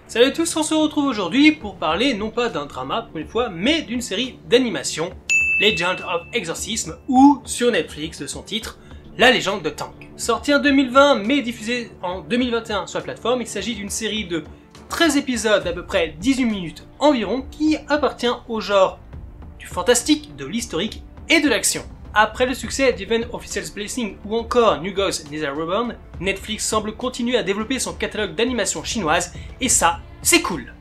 Salut à tous, on se retrouve aujourd'hui pour parler non pas d'un drama pour une fois, mais d'une série d'animation, Legend of Exorcism, ou sur Netflix de son titre, La Légende de Tang. Sorti en 2020 mais diffusé en 2021 sur la plateforme, il s'agit d'une série de 13 épisodes d'à peu près 18 minutes environ qui appartient au genre du fantastique, de l'historique et de l'action. Après le succès d'Event Official's Blessing ou encore New Ghost Neither Reborn, Netflix semble continuer à développer son catalogue d'animation chinoise et ça, c'est cool.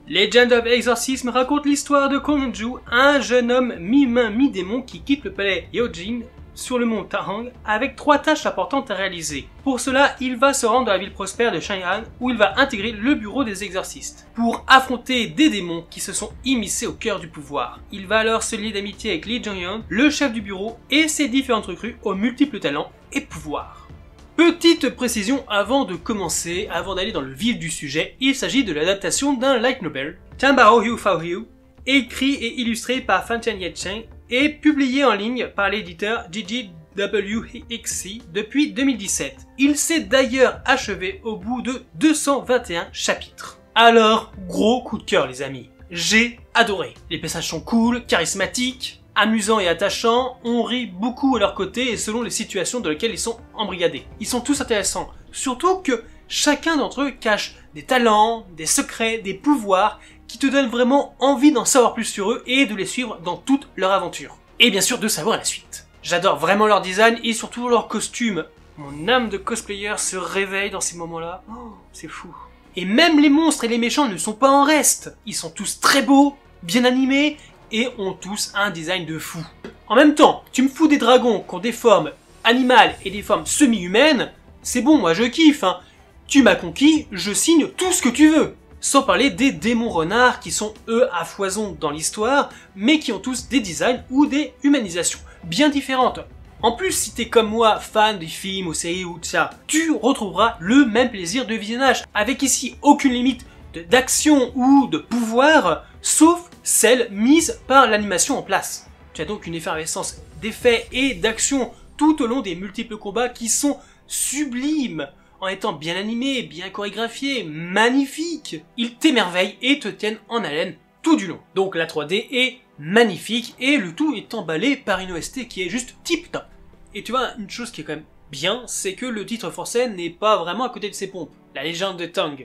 Legend of Exorcism raconte l'histoire de Kongju, un jeune homme mi-humain mi-démon qui quitte le palais Yaojing sur le mont Tahang avec 3 tâches importantes à réaliser. Pour cela, il va se rendre dans la ville prospère de Chang'an où il va intégrer le bureau des exorcistes pour affronter des démons qui se sont immiscés au cœur du pouvoir. Il va alors se lier d'amitié avec Li Zhongyun, le chef du bureau, et ses différentes recrues aux multiples talents et pouvoirs. Petite précision avant de commencer, avant d'aller dans le vif du sujet, il s'agit de l'adaptation d'un light novel, Chanbao Hu Fao Hu, écrit et illustré par Fan Chen Yecheng et publié en ligne par l'éditeur GGWXC depuis 2017. Il s'est d'ailleurs achevé au bout de 221 chapitres. Alors, gros coup de cœur les amis, j'ai adoré. Les passages sont cool, charismatiques, amusants et attachants, on rit beaucoup à leur côté et selon les situations dans lesquelles ils sont embrigadés. Ils sont tous intéressants, surtout que chacun d'entre eux cache des talents, des secrets, des pouvoirs qui te donnent vraiment envie d'en savoir plus sur eux et de les suivre dans toute leur aventure. Et bien sûr de savoir la suite. J'adore vraiment leur design et surtout leur costume. Mon âme de cosplayer se réveille dans ces moments-là. Oh, c'est fou. Et même les monstres et les méchants ne sont pas en reste. Ils sont tous très beaux, bien animés et ont tous un design de fou. En même temps, tu me fous des dragons qui ont des formes animales et des formes semi-humaines, c'est bon, moi je kiffe, hein. Tu m'as conquis, je signe tout ce que tu veux. Sans parler des démons renards qui sont eux à foison dans l'histoire, mais qui ont tous des designs ou des humanisations bien différentes. En plus, si t'es comme moi fan des films ou séries ou de ça, tu retrouveras le même plaisir de visionnage, avec ici aucune limite d'action ou de pouvoir, sauf celle mise par l'animation en place. Tu as donc une effervescence d'effets et d'action tout au long des multiples combats qui sont sublimes, en étant bien animés, bien chorégraphiés, magnifiques. Ils t'émerveillent et te tiennent en haleine tout du long. Donc la 3D est magnifique et le tout est emballé par une OST qui est juste tip top. Et tu vois, une chose qui est quand même bien, c'est que le titre français n'est pas vraiment à côté de ses pompes. La légende de Tang.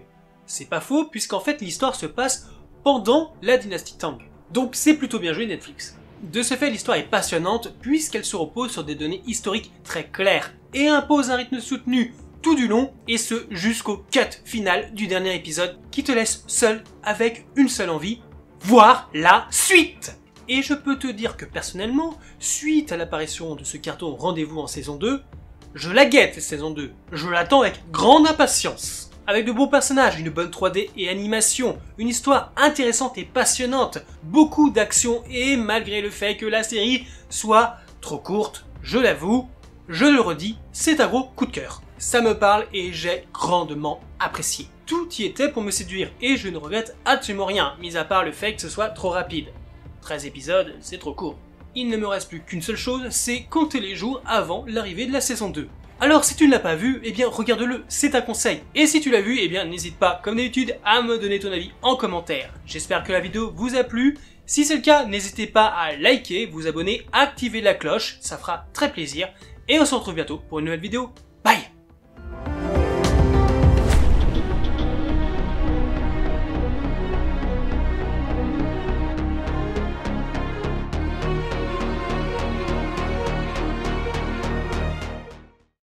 C'est pas faux puisqu'en fait l'histoire se passe pendant la dynastie Tang. Donc c'est plutôt bien joué Netflix. De ce fait, l'histoire est passionnante puisqu'elle se repose sur des données historiques très claires et impose un rythme soutenu tout du long, et ce jusqu'au cut final du dernier épisode qui te laisse seul avec une seule envie, voir la suite. Et je peux te dire que personnellement, suite à l'apparition de ce carton Rendez-vous en saison 2, je la guette saison 2, je l'attends avec grande impatience. Avec de beaux personnages, une bonne 3D et animation, une histoire intéressante et passionnante, beaucoup d'action et malgré le fait que la série soit trop courte, je l'avoue, je le redis, c'est un gros coup de cœur. Ça me parle et j'ai grandement apprécié. Tout y était pour me séduire et je ne regrette absolument rien, mis à part le fait que ce soit trop rapide. 13 épisodes, c'est trop court. Il ne me reste plus qu'une seule chose, c'est compter les jours avant l'arrivée de la saison 2. Alors si tu ne l'as pas vu, eh bien regarde-le, c'est un conseil. Et si tu l'as vu, eh bien n'hésite pas, comme d'habitude, à me donner ton avis en commentaire. J'espère que la vidéo vous a plu. Si c'est le cas, n'hésitez pas à liker, vous abonner, activer la cloche, ça fera très plaisir. Et on se retrouve bientôt pour une nouvelle vidéo.